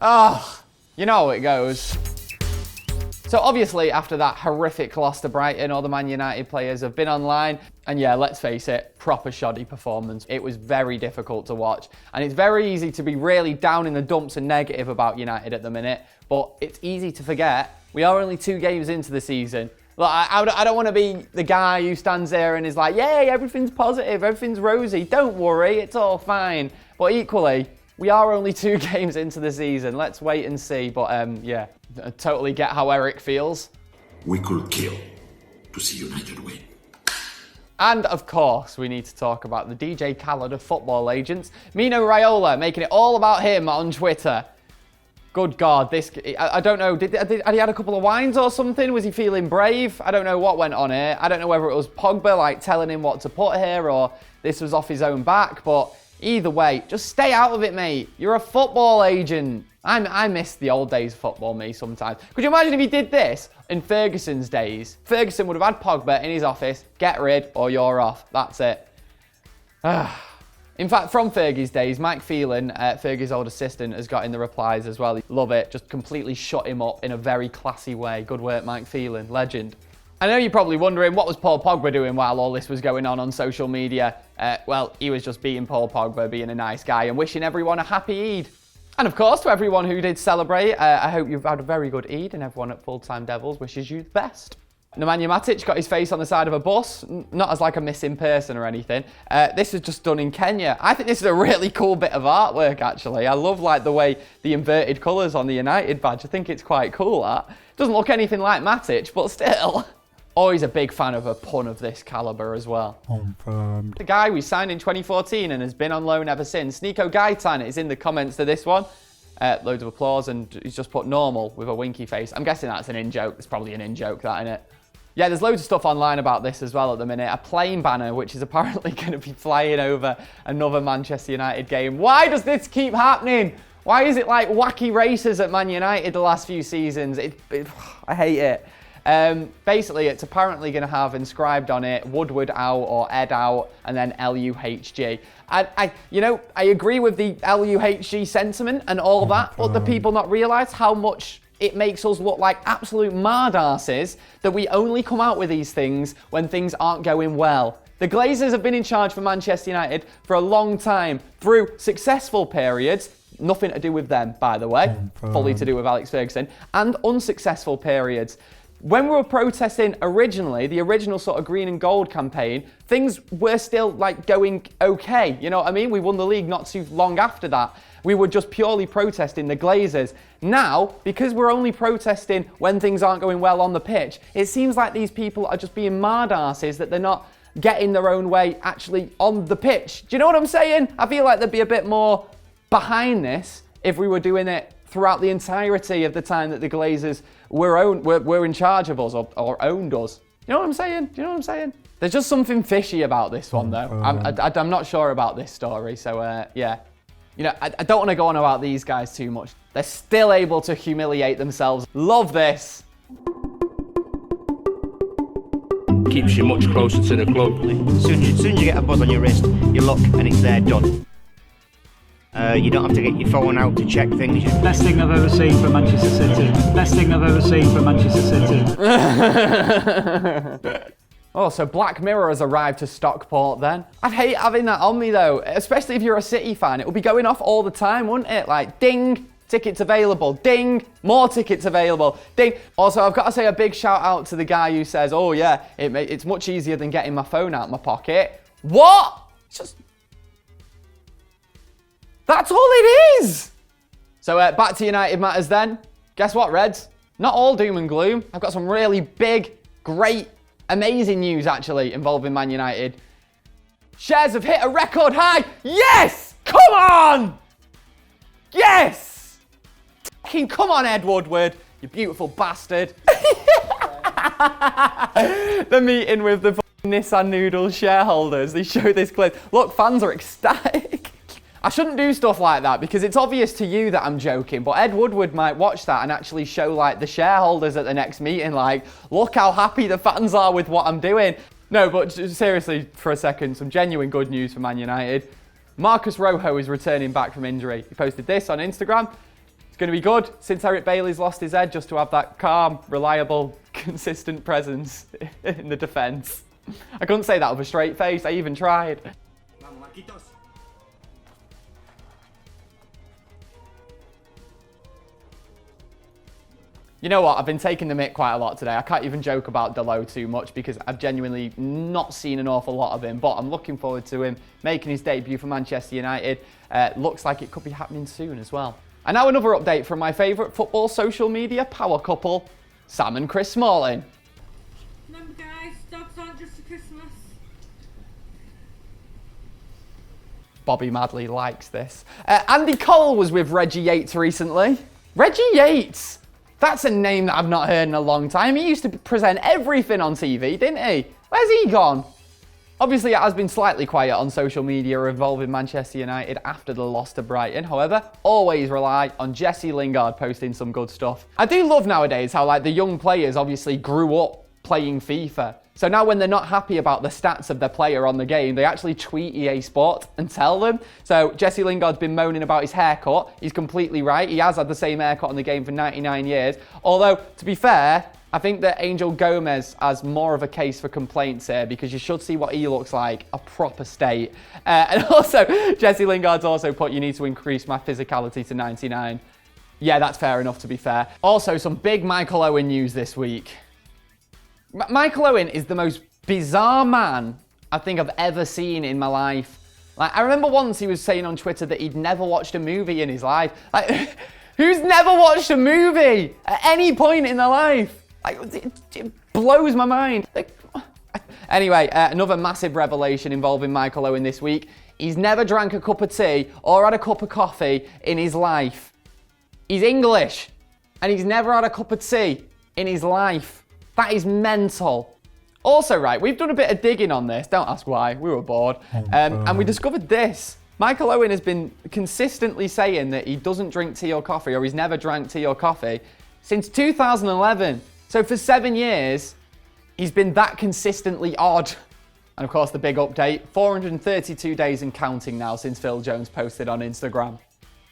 Oh, you know how it goes. So obviously after that horrific loss to Brighton, all the Man United players have been online. And yeah, let's face it, proper shoddy performance. It was very difficult to watch. And it's very easy to be really down in the dumps and negative about United at the minute. But it's easy to forget, we are only 2 games into the season. Look, I don't want to be the guy who stands there and is like, yay, everything's positive, everything's rosy. Don't worry, it's all fine. But equally, we are only 2 games into the season. Let's wait and see. But yeah, I totally get how Eric feels. We could kill to see United win. And of course, we need to talk about the DJ Khaled of football agents, Mino Raiola, making it all about him on Twitter. Good God, I don't know, had he had a couple of wines or something? Was he feeling brave? I don't know what went on here. I don't know whether it was Pogba like telling him what to put here or this was off his own back, but either way, just stay out of it, mate. You're a football agent. I miss the old days of football, me, sometimes. Could you imagine if he did this in Ferguson's days? Ferguson would have had Pogba in his office, get rid or you're off. That's it. In fact, from Fergie's days, Mike Phelan, Fergie's old assistant, has got in the replies as well. Love it. Just completely shut him up in a very classy way. Good work, Mike Phelan. Legend. I know you're probably wondering, what was Paul Pogba doing while all this was going on social media? Well, he was just being Paul Pogba, being a nice guy and wishing everyone a happy Eid. And of course, to everyone who did celebrate, I hope you've had a very good Eid and everyone at Full-Time Devils wishes you the best. Nemanja Matic got his face on the side of a bus, not as like a missing person or anything. This is just done in Kenya. I think this is a really cool bit of artwork, actually. I love like the way the inverted colours on the United badge. I think it's quite cool, that. Doesn't look anything like Matic, but still. Always a big fan of a pun of this calibre as well. Confirmed. The guy we signed in 2014 and has been on loan ever since, Nico Gaitan, is in the comments to this one. Loads of applause, and he's just put normal with a winky face. I'm guessing that's an in-joke. It's probably an in-joke, that, innit? Yeah, there's loads of stuff online about this as well at the minute. A plane banner, which is apparently going to be flying over another Manchester United game. Why does this keep happening? Why is it like wacky races at Man United the last few seasons? I hate it. Basically, it's apparently going to have inscribed on it Woodward out or Ed out and then LUHG. I agree with the LUHG sentiment and all that, but the people not realise how much it makes us look like absolute mardasses that we only come out with these things when things aren't going well. The Glazers have been in charge for Manchester United for a long time through successful periods, nothing to do with them, by the way, fully to do with Alex Ferguson, and unsuccessful periods. When we were protesting originally, the original sort of green and gold campaign, things were still like going okay. You know what I mean? We won the league not too long after that. We were just purely protesting the Glazers. Now, because we're only protesting when things aren't going well on the pitch, it seems like these people are just being mardasses that they're not getting their own way actually on the pitch. Do you know what I'm saying? I feel like there'd be a bit more behind this if we were doing it throughout the entirety of the time that the Glazers were in charge of us or owned us. You know what I'm saying? Do you know what I'm saying? There's just something fishy about this one, though. I'm not sure about this story, so yeah. You know, I don't want to go on about these guys too much. They're still able to humiliate themselves. Love this. Keeps you much closer to the club. As soon as you get a buzz on your wrist, you look and it's there, done. You don't have to get your phone out to check things. Best thing I've ever seen from Manchester City. Best thing I've ever seen from Manchester City. Oh, so Black Mirror has arrived to Stockport then. I'd hate having that on me though, especially if you're a City fan. It would be going off all the time, wouldn't it? Like, ding, tickets available. Ding, more tickets available. Ding. Also, I've got to say a big shout out to the guy who says, oh yeah, it's much easier than getting my phone out of my pocket. What? It's just... That's all it is! So back to United matters then. Guess what, Reds? Not all doom and gloom. I've got some really big, great, amazing news actually involving Man United. Shares have hit a record high. Yes! Come on! Yes! Fucking come on, Ed Woodward, you beautiful bastard. The meeting with the Nissan Noodles shareholders. They show this clip. Look, fans are ecstatic. I shouldn't do stuff like that because it's obvious to you that I'm joking, but Ed Woodward might watch that and actually show like the shareholders at the next meeting like, look how happy the fans are with what I'm doing. No, but seriously for a second, some genuine good news for Man United. Marcus Rojo is returning back from injury. He posted this on Instagram. He's going to be good since Eric Bailey's lost his head, just to have that calm, reliable, consistent presence in the defence. I couldn't say that with a straight face. I even tried. You know what? I've been taking the mick quite a lot today. I can't even joke about Delo too much because I've genuinely not seen an awful lot of him. But I'm looking forward to him making his debut for Manchester United. Looks like it could be happening soon as well. And now another update from my favourite football social media power couple, Sam and Chris Smalling. Remember guys, dogs aren't just for Christmas. Bobby Madley likes this. Andy Cole was with Reggie Yates recently. Reggie Yates! That's a name that I've not heard in a long time. He used to present everything on TV, didn't he? Where's he gone? Obviously, it has been slightly quiet on social media involving Manchester United after the loss to Brighton. However, always rely on Jesse Lingard posting some good stuff. I do love nowadays how the young players obviously grew up playing FIFA. So now when they're not happy about the stats of their player on the game, they actually tweet EA Sport and tell them. So Jesse Lingard's been moaning about his haircut. He's completely right. He has had the same haircut on the game for 99 years. Although, to be fair, I think that Angel Gomez has more of a case for complaints here because you should see what he looks like, a proper state. And also, Jesse Lingard's also put, you need to increase my physicality to 99. Yeah, that's fair enough, to be fair. Also, some big Michael Owen news this week. Michael Owen is the most bizarre man I think I've ever seen in my life. I remember once he was saying on Twitter that he'd never watched a movie in his life. Who's never watched a movie at any point in their life? It blows my mind. Anyway, another massive revelation involving Michael Owen this week. He's never drank a cup of tea or had a cup of coffee in his life. He's English, and he's never had a cup of tea in his life. That is mental. Also, right, we've done a bit of digging on this. Don't ask why. We were bored. And we discovered this. Michael Owen has been consistently saying that he doesn't drink tea or coffee, or he's never drank tea or coffee, since 2011. So for 7 years, he's been that consistently odd. And of course, the big update, 432 days and counting now since Phil Jones posted on Instagram.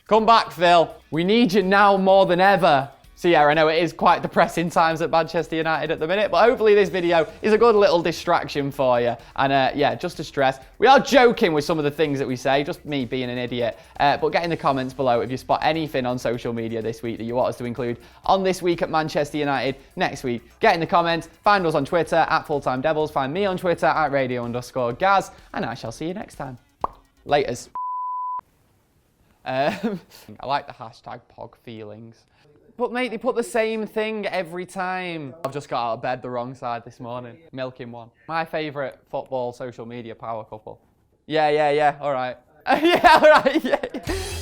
Come back, Phil. We need you now more than ever. So yeah, I know it is quite depressing times at Manchester United at the minute, but hopefully this video is a good little distraction for you. And yeah, just to stress, we are joking with some of the things that we say, just me being an idiot. But get in the comments below if you spot anything on social media this week that you want us to include on This Week at Manchester United next week. Get in the comments, find us on Twitter at FullTimeDEVILS, find me on Twitter at radio_Gaz, and I shall see you next time. Laters. I like the hashtag #PogFeelings. But mate, they put the same thing every time. I've just got out of bed the wrong side this morning. Milking one. My favourite football social media power couple. Yeah, all right. Yeah, all right, yeah.